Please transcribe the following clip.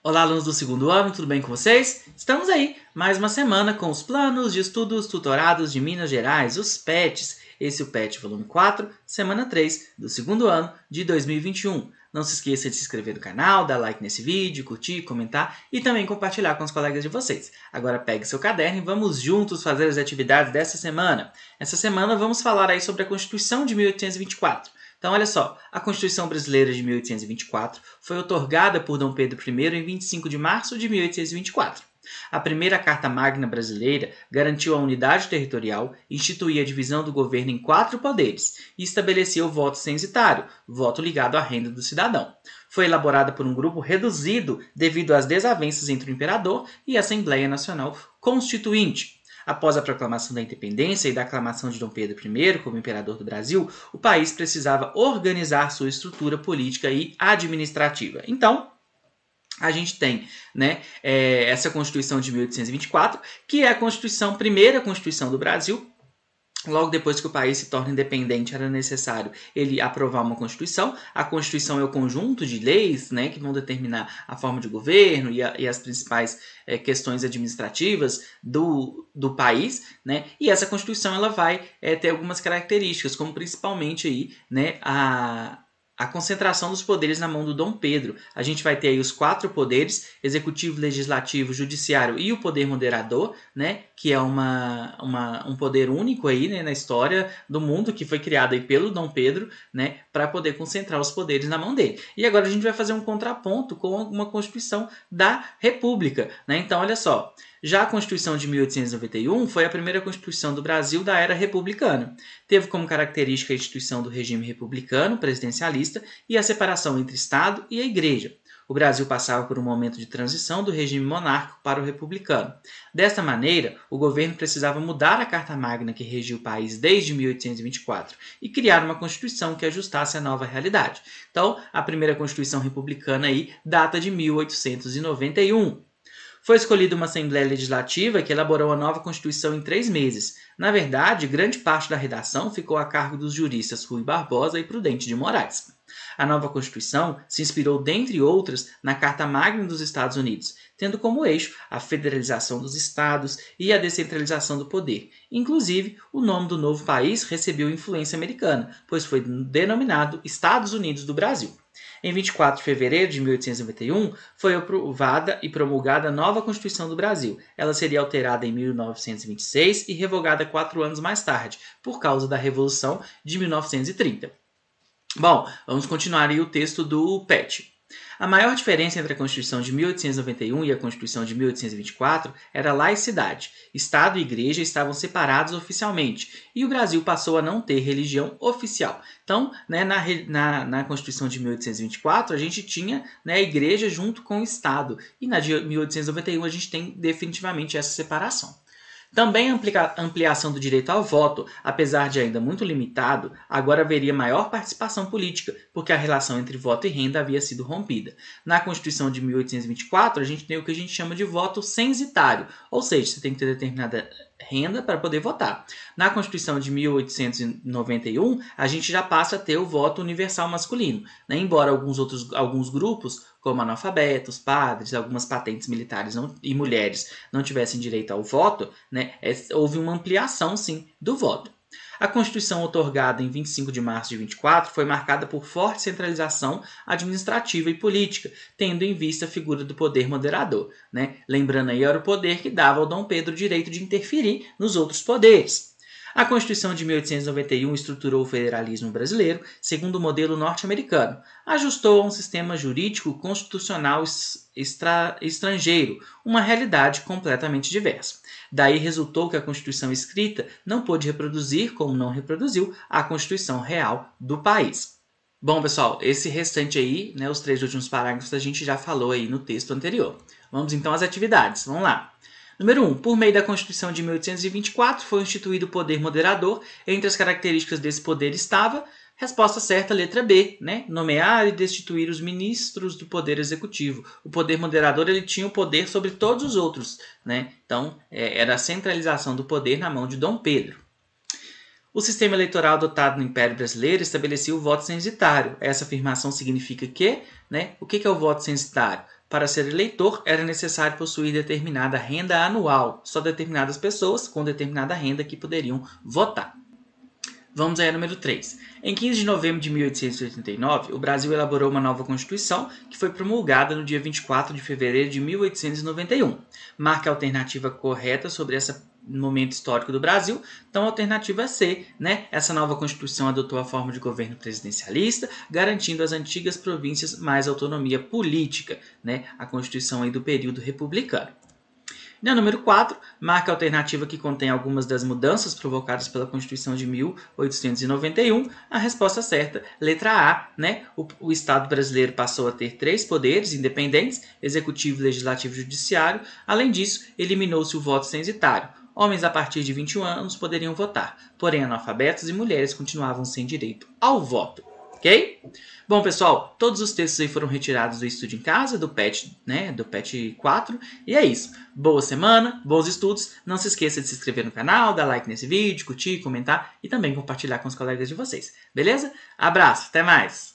Olá, alunos do segundo ano, tudo bem com vocês? Estamos aí, mais uma semana com os planos de estudos tutorados de Minas Gerais, os PETs. Esse é o PET volume 4, semana 3 do segundo ano de 2021. Não se esqueça de se inscrever no canal, dar like nesse vídeo, curtir, comentar e também compartilhar com os colegas de vocês. Agora pegue seu caderno e vamos juntos fazer as atividades dessa semana. Essa semana vamos falar aí sobre a Constituição de 1824. Então, olha só, a Constituição Brasileira de 1824 foi outorgada por Dom Pedro I em 25 de março de 1824. A primeira Carta Magna brasileira garantiu a unidade territorial, instituía a divisão do governo em 4 poderes e estabeleceu o voto censitário, voto ligado à renda do cidadão. Foi elaborada por um grupo reduzido devido às desavenças entre o imperador e a Assembleia Nacional Constituinte. Após a proclamação da independência e da aclamação de Dom Pedro I como imperador do Brasil, o país precisava organizar sua estrutura política e administrativa. Então, a gente tem essa Constituição de 1824, que é a primeira Constituição do Brasil. Logo depois que o país se torna independente, era necessário ele aprovar uma Constituição. A Constituição é o conjunto de leis que vão determinar a forma de governo e as principais questões administrativas do país. E essa Constituição ela vai ter algumas características, como principalmente aí, a concentração dos poderes na mão do Dom Pedro. A gente vai ter aí os 4 poderes, executivo, legislativo, judiciário e o poder moderador, que é um poder único aí, na história do mundo, que foi criado aí pelo Dom Pedro, para poder concentrar os poderes na mão dele. E agora a gente vai fazer um contraponto com uma Constituição da República. Então, olha só, já a Constituição de 1891 foi a primeira Constituição do Brasil da era republicana. Teve como característica a instituição do regime republicano, presidencialista, e a separação entre Estado e a Igreja. O Brasil passava por um momento de transição do regime monárquico para o republicano. Desta maneira, o governo precisava mudar a Carta Magna que regia o país desde 1824 e criar uma Constituição que ajustasse a nova realidade. Então, a primeira Constituição republicana aí data de 1891. Foi escolhida uma Assembleia Legislativa que elaborou a nova Constituição em 3 meses. Na verdade, grande parte da redação ficou a cargo dos juristas Rui Barbosa e Prudente de Moraes. A nova Constituição se inspirou, dentre outras, na Carta Magna dos Estados Unidos, tendo como eixo a federalização dos estados e a descentralização do poder. Inclusive, o nome do novo país recebeu influência americana, pois foi denominado Estados Unidos do Brasil. Em 24 de fevereiro de 1891, foi aprovada e promulgada a nova Constituição do Brasil. Ela seria alterada em 1926 e revogada 4 anos mais tarde, por causa da Revolução de 1930. Bom, vamos continuar aí o texto do PET. A maior diferença entre a Constituição de 1891 e a Constituição de 1824 era a laicidade. Estado e Igreja estavam separados oficialmente e o Brasil passou a não ter religião oficial. Então, na Constituição de 1824, a gente tinha a Igreja junto com o Estado e na de 1891 a gente tem definitivamente essa separação. Também a ampliação do direito ao voto, apesar de ainda muito limitado, agora haveria maior participação política, porque a relação entre voto e renda havia sido rompida. Na Constituição de 1824, a gente tem o que a gente chama de voto censitário, ou seja, você tem que ter determinada renda para poder votar. Na Constituição de 1891, a gente já passa a ter o voto universal masculino, embora alguns grupos, como analfabetos, padres, algumas patentes militares e mulheres não tivessem direito ao voto, houve uma ampliação, sim, do voto. A Constituição outorgada em 25 de março de 24 foi marcada por forte centralização administrativa e política, tendo em vista a figura do poder moderador. Lembrando aí, era o poder que dava ao Dom Pedro o direito de interferir nos outros poderes. A Constituição de 1891 estruturou o federalismo brasileiro segundo o modelo norte-americano, ajustou a um sistema jurídico constitucional estrangeiro, uma realidade completamente diversa. Daí resultou que a Constituição escrita não pôde reproduzir, como não reproduziu, a Constituição real do país. Bom, pessoal, esse restante aí, os 3 últimos parágrafos, a gente já falou aí no texto anterior. Vamos então às atividades. Vamos lá. Número 1. Por meio da Constituição de 1824, foi instituído o poder moderador. Entre as características desse poder estava, resposta certa, letra B, nomear e destituir os ministros do Poder Executivo. O poder moderador ele tinha o poder sobre todos os outros. Então, era a centralização do poder na mão de Dom Pedro. O sistema eleitoral adotado no Império Brasileiro estabelecia o voto censitário. Essa afirmação significa que, o que é o voto censitário? para ser eleitor era necessário possuir determinada renda anual. Só determinadas pessoas com determinada renda que poderiam votar. Vamos aí ao número 3. Em 15 de novembro de 1889, o Brasil elaborou uma nova Constituição que foi promulgada no dia 24 de fevereiro de 1891. Marca a alternativa correta sobre esse momento histórico do Brasil. Então, a alternativa C, né? Essa nova Constituição adotou a forma de governo presidencialista, garantindo às antigas províncias mais autonomia política, né? A Constituição aí do período republicano. Na número 4, marca a alternativa que contém algumas das mudanças provocadas pela Constituição de 1891. A resposta certa, letra A, né? O Estado brasileiro passou a ter 3 poderes independentes, executivo, legislativo e judiciário. Além disso, eliminou-se o voto censitário. Homens a partir de 21 anos poderiam votar, porém analfabetos e mulheres continuavam sem direito ao voto. Ok? Bom, pessoal, todos os textos aí foram retirados do Estude em Casa, do PET, né, do PET 4. E é isso. Boa semana, bons estudos. Não se esqueça de se inscrever no canal, dar like nesse vídeo, curtir, comentar e também compartilhar com os colegas de vocês. Beleza? Abraço, até mais!